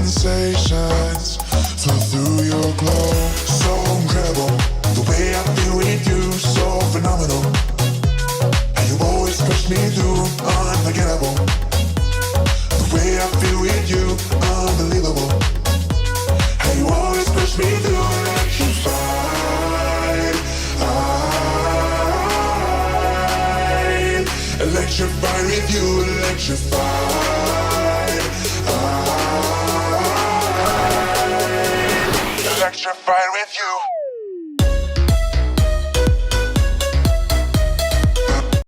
sensations flow through your glow. So incredible, the way I feel with you, so phenomenal. And you always push me through, unforgettable. The way I feel with you, unbelievable. And you always push me through, electrified. Electrified with you, electrified. Electrified with you.